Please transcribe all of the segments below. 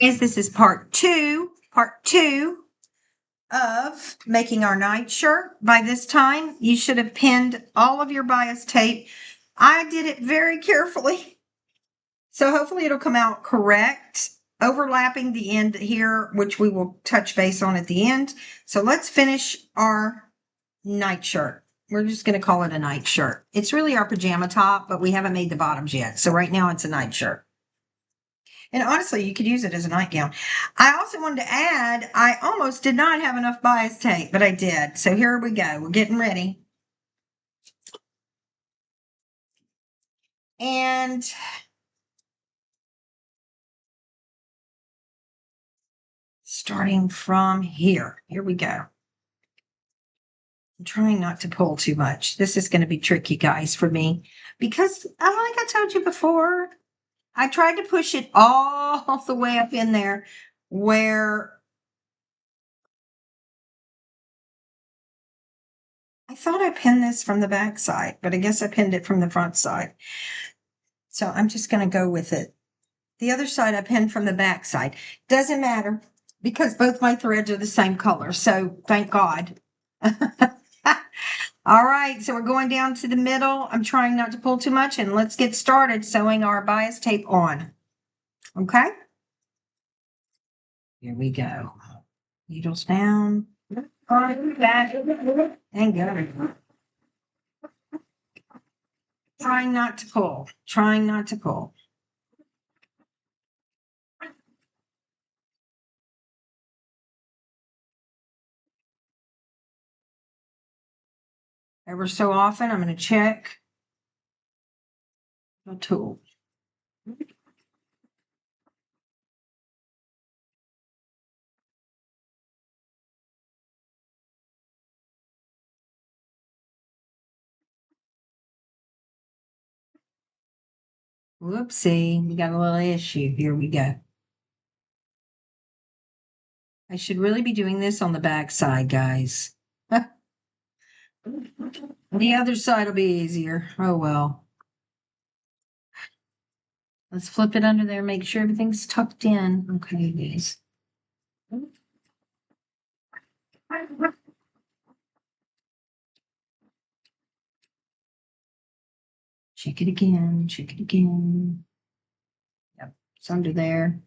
This is part two of making our nightshirt. By this time, you should have pinned all of your bias tape. I did it very carefully, so hopefully it'll come out correct, overlapping the end here, which we will touch base on at the end. So let's finish our nightshirt. We're just going to call it a nightshirt. It's really our pajama top, but we haven't made the bottoms yet. So right now it's a nightshirt. And honestly, you could use it as a nightgown. I also wanted to add, I almost did not have enough bias tape, but I did. So here we go. We're getting ready. And starting from here we go. I'm trying not to pull too much. This is going to be tricky, guys, for me, because like I told you before, I tried to push it all the way up in there where I thought I pinned this from the back side, but I guess I pinned it from the front side. So I'm just going to go with it. The other side I pinned from the back side. Doesn't matter because both my threads are the same color. So thank God. All right. So we're going down to the middle. I'm trying not to pull too much, and let's get started sewing our bias tape on. Okay. Here we go. Needles down. Back and go. Trying not to pull. Trying not to pull. Ever so often, I'm going to check the tool. Whoopsie, we got a little issue. Here we go. I should really be doing this on the back side, guys. The other side will be easier. Oh, well. Let's flip it under there, make sure everything's tucked in. Okay, guys. Check it again. Check it again. Yep, it's under there.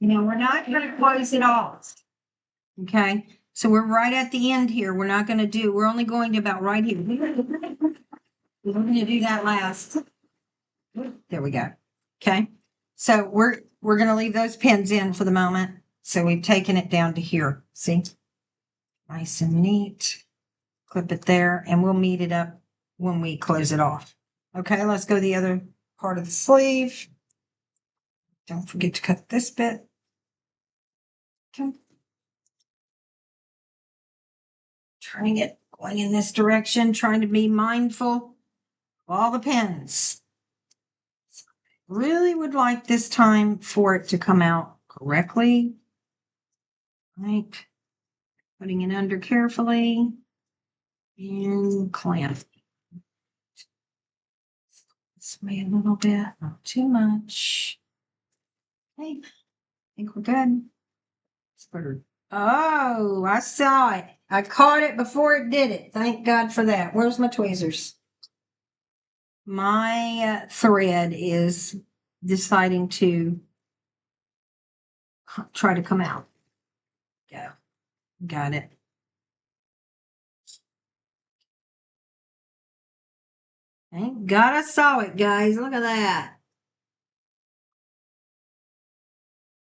We're not going to close it off. Okay, so we're right at the end here. We're not going to do, we're only going to about right here. We're going to do that last. There we go. Okay, so we're going to leave those pins in for the moment. So we've taken it down to here. See, nice and neat. Clip it there, and we'll meet it up when we close it off. Okay, let's go the other part of the sleeve. Don't forget to cut this bit. Okay. Turning it, going in this direction, trying to be mindful of all the pins. Really would like this time for it to come out correctly. Right. Putting it under carefully and clamp. This way a little bit, not too much. Okay, I think we're good. Let's put her. Oh, I saw it. I caught it before it did it. Thank God for that. Where's my tweezers? My thread is deciding to try to come out. Go. Got it. Thank God I saw it, guys. Look at that.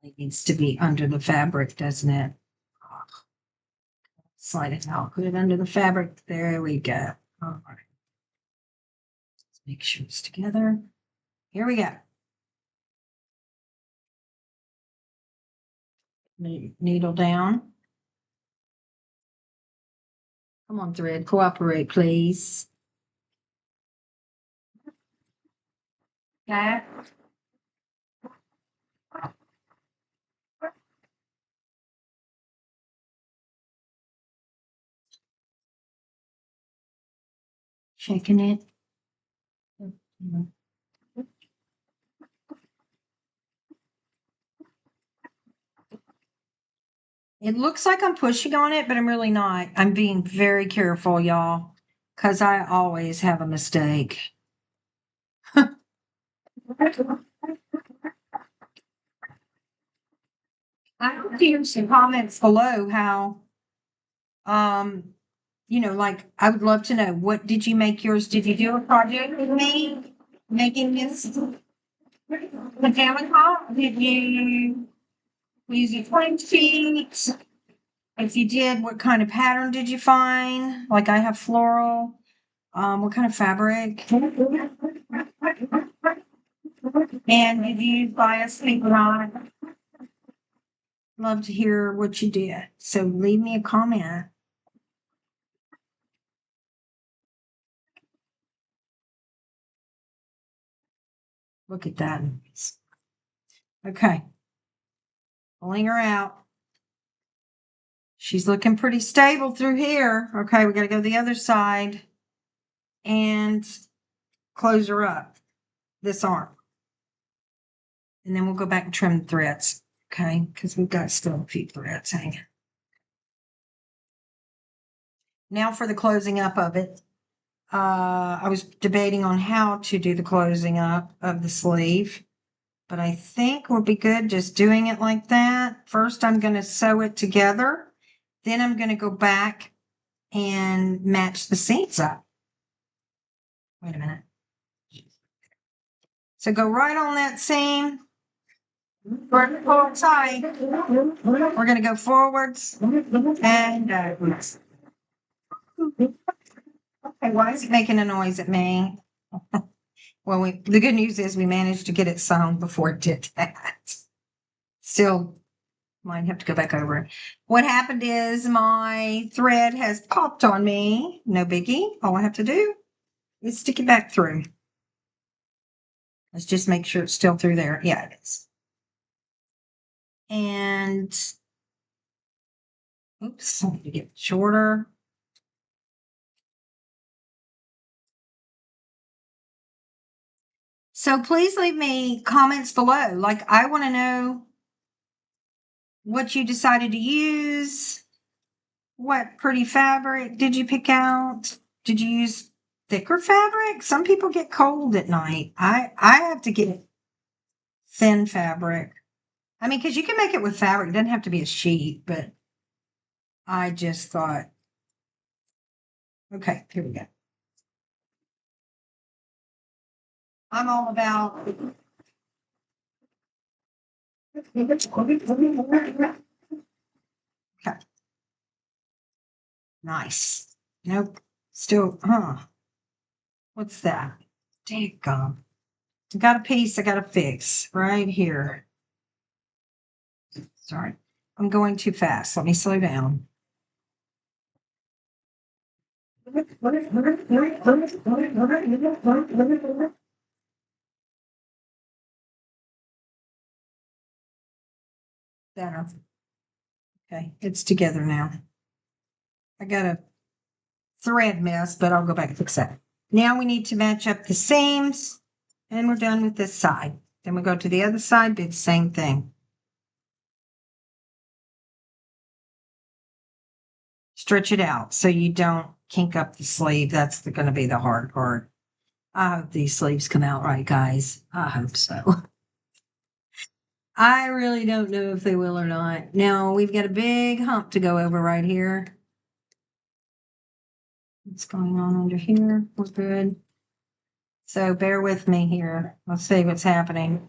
It needs to be under the fabric, doesn't it? Slide it out. Put it under the fabric. There we go. All right. Let's make sure it's together. Here we go. Needle down. Come on, thread. Cooperate, please. Okay. Shaking it. It looks like I'm pushing on it, but I'm really not. I'm being very careful, y'all, because I always have a mistake. I will hear some comments below how, like I would love to know, what did you make yours? Did you do a project with me making this pajama top? Did you use your twin sheets? If you did, what kind of pattern did you find? Like I have floral. What kind of fabric? And did you buy a sleep on? Love to hear what you did. So leave me a comment. Look at that. Okay. Pulling her out. She's looking pretty stable through here. Okay, we got to go to the other side and close her up, this arm. And then we'll go back and trim the threads, okay? Because we've got still a few threads hanging. Now for the closing up of it. I was debating on how to do the closing up of the sleeve, but I think we'll be good just doing it like that. First, I'm going to sew it together. Then I'm going to go back and match the seams up. Wait a minute. So go right on that seam. Forward side. We're going to go forwards and backwards. Okay, why is it making a noise at me? Well, the good news is we managed to get it sewn before it did that. Still might have to go back over it. What happened is my thread has popped on me. No biggie. All I have to do is stick it back through. Let's just make sure it's still through there. Yeah, it is. And oops, I need to get shorter. So please leave me comments below. Like, I want to know what you decided to use. What pretty fabric did you pick out? Did you use thicker fabric? Some people get cold at night. I have to get thin fabric. I mean, because you can make it with fabric. It doesn't have to be a sheet, but I just thought, okay, here we go. I'm all about. Okay. Nice. Nope. Still, what's that? Daggum. I got a piece I got to fix right here. Sorry. I'm going too fast. Let me slow down. There. Okay, it's together now. I got a thread mess, but I'll go back and fix that. Now we need to match up the seams, and we're done with this side. Then we go to the other side, do the same thing. Stretch it out so you don't kink up the sleeve. That's going to be the hard part. I hope these sleeves come out right, guys. I hope so. I really don't know if they will or not. Now, we've got a big hump to go over right here. What's going on under here? We're good. So bear with me here. Let's see what's happening.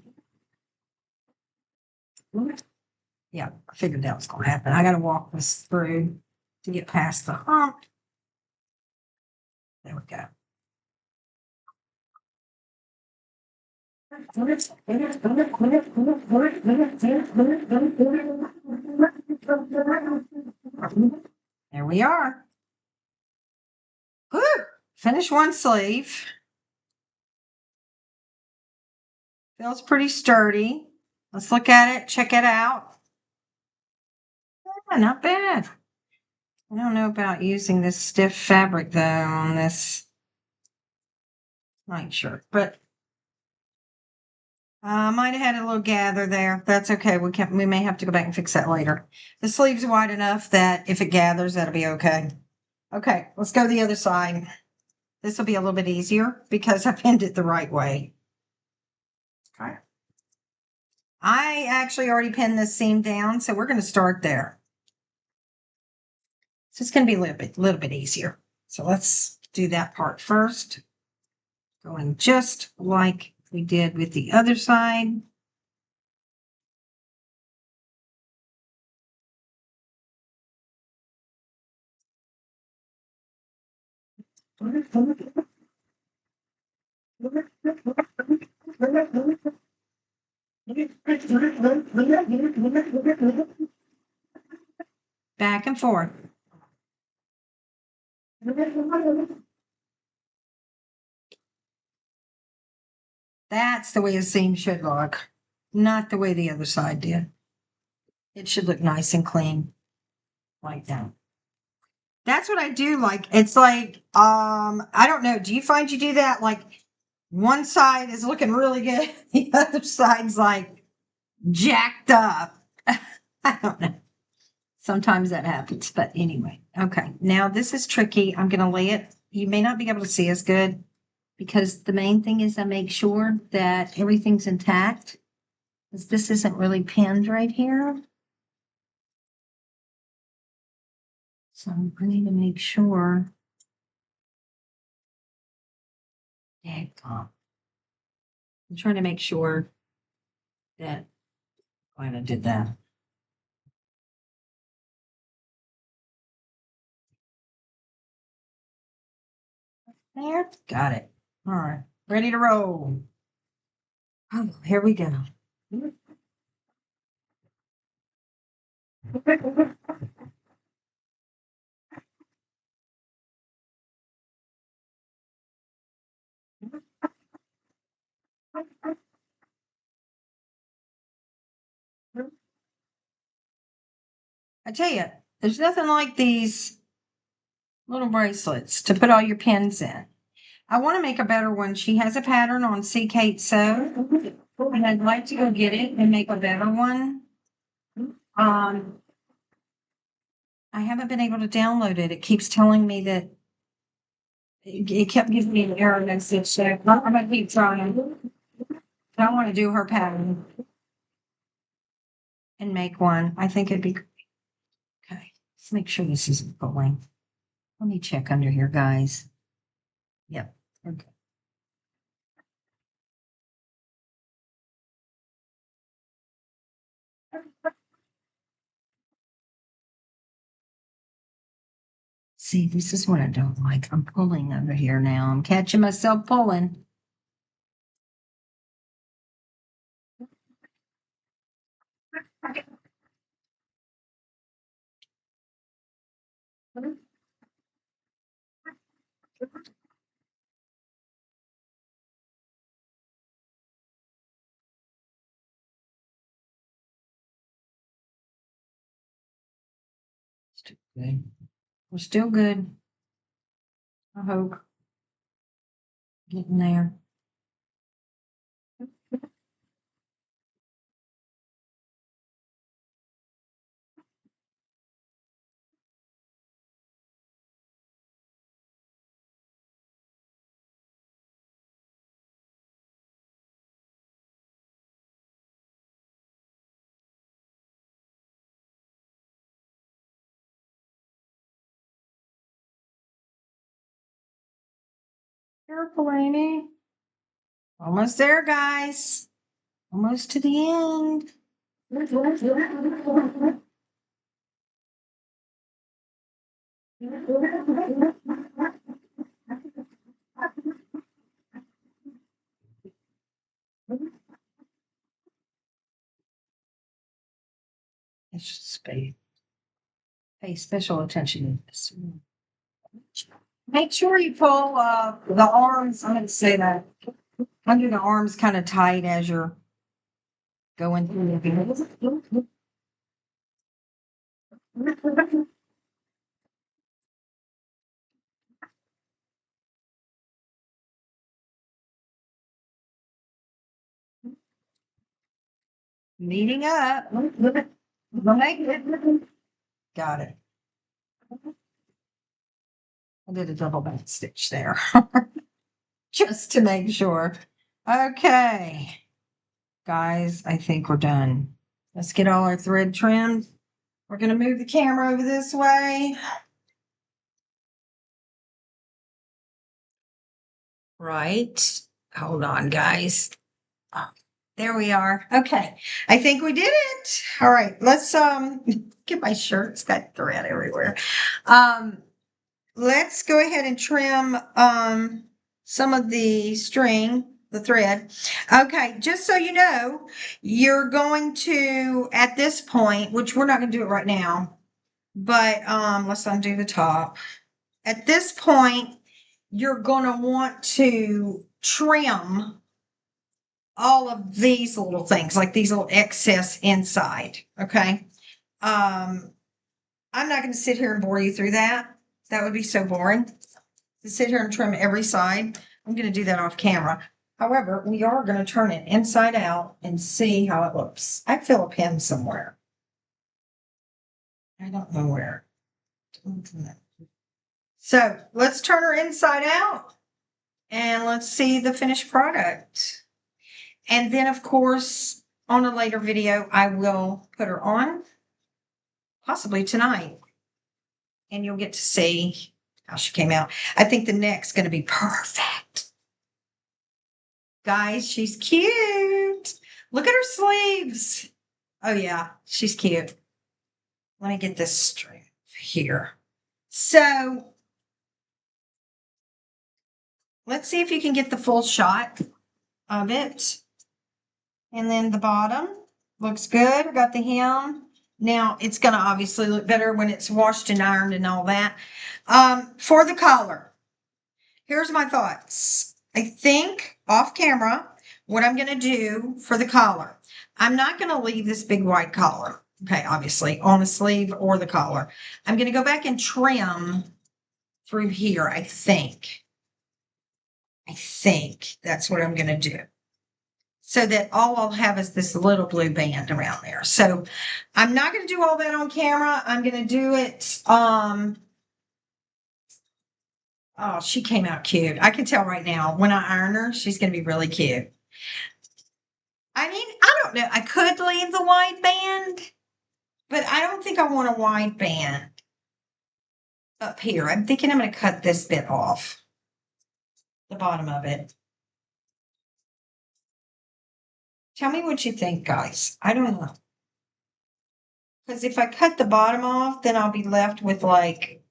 Yeah, I figured that was going to happen. I got to walk this through to get past the hump. There we go. There we are. Whew. Finish one sleeve. Feels pretty sturdy. Let's look at it, check it out. Yeah, not bad. I don't know about using this stiff fabric though on this nightshirt, but I might have had a little gather there. That's okay. We may have to go back and fix that later. The sleeve's wide enough that if it gathers, that'll be okay. Okay, let's go the other side. This will be a little bit easier because I pinned it the right way. Okay. I actually already pinned this seam down, so we're going to start there. So it's going to be a little bit easier. So let's do that part first. Going just like we did with the other side. Back and forth. That's the way a seam should look, not the way the other side did. It should look nice and clean like that. That's what I do. Like, it's like, I don't know. Do you find you do that? Like, one side is looking really good, the other side's like jacked up. I don't know. Sometimes that happens, but anyway. Okay, now this is tricky. I'm going to lay it. You may not be able to see as good because the main thing is I make sure that everything's intact. Because this isn't really pinned right here. So I need to make sure. I'm trying to make sure that I did that. There, got it. All right, ready to roll. Oh, here we go. I tell you, there's nothing like these little bracelets to put all your pins in. I want to make a better one. She has a pattern on C. Kate Sew, and I'd like to go get it and make a better one. I haven't been able to download it. It keeps telling me that it kept giving me an error message. So I'm gonna keep trying. I want to do her pattern and make one. I think it'd be great. Okay. Let's make sure this isn't pulling. Let me check under here, guys. Yep. Okay. See, this is what I don't like. I'm pulling under here now. I'm catching myself pulling. Still good. We're still good. I hope. Getting there. Careful, Amy. Almost there, guys. Almost to the end. It's just pay special attention to this. Make sure you pull the arms. I'm going to say that under the arms kind of tight as you're going through the Meeting up. Got it. I did a double back stitch there just to make sure. Okay, guys, I think we're done. Let's get all our thread trimmed. We're going to move the camera over this way. Right. Hold on, guys. Oh, there we are. Okay. I think we did it. All right. Let's get my shirt. It's got thread everywhere. Let's go ahead and trim some of the string, the thread. Okay, just so you know, you're going to, at this point, which we're not going to do it right now, but let's undo the top. At this point, you're going to want to trim all of these little things, like these little excess inside, okay? I'm not going to sit here and bore you through that. That would be so boring to sit here and trim every side. I'm going to do that off camera. However, we are going to turn it inside out and see how it looks. I feel a pin somewhere. I don't know where. So let's turn her inside out and let's see the finished product. And then, of course, on a later video, I will put her on, possibly tonight. And you'll get to see how she came out. I think the neck's going to be perfect. Guys, she's cute. Look at her sleeves. Oh, yeah, she's cute. Let me get this straight here. So let's see if you can get the full shot of it. And then the bottom looks good. Got the hem. Now, it's going to obviously look better when it's washed and ironed and all that. For the collar, here's my thoughts. I think off camera, what I'm going to do for the collar, I'm not going to leave this big white collar, okay, obviously, on the sleeve or the collar. I'm going to go back and trim through here, I think. I think that's what I'm going to do. So that all I'll have is this little blue band around there. So I'm not going to do all that on camera. I'm going to do it. Oh, she came out cute. I can tell right now when I iron her, she's going to be really cute. I mean, I don't know. I could leave the wide band, but I don't think I want a wide band up here. I'm thinking I'm going to cut this bit off, the bottom of it. Tell me what you think, guys. I don't know. Because if I cut the bottom off, then I'll be left with like,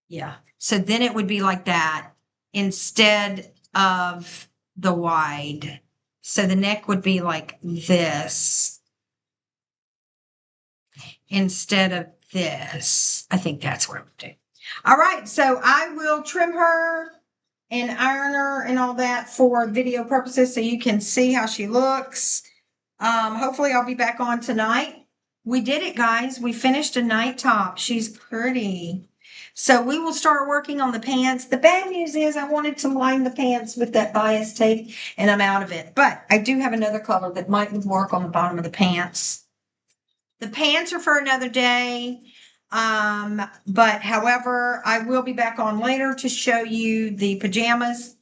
yeah. So then it would be like that instead of the wide. So the neck would be like this instead of this. I think that's what I'm doing. All right. So I will trim her and iron her and all that for video purposes so you can see how she looks. Hopefully I'll be back on tonight. We did it, guys. We finished a night top. She's pretty. So we will start working on the pants. The bad news is I wanted to line the pants with that bias tape and I'm out of it. But I do have another color that might work on the bottom of the pants. The pants are for another day. But however, I will be back on later to show you the pajamas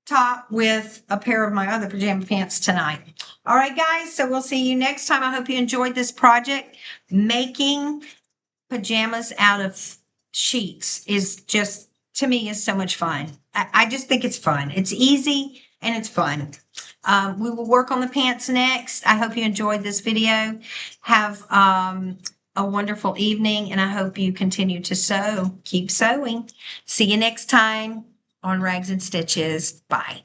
top with a pair of my other pajama pants tonight. All right, guys. So we'll see you next time. I hope you enjoyed this project. Making pajamas out of sheets is just, to me, is so much fun. I just think it's fun. It's easy and it's fun. We will work on the pants next. I hope you enjoyed this video. Have a wonderful evening, and I hope you continue to sew. Keep sewing. See you next time on Rags and Stitches. Bye.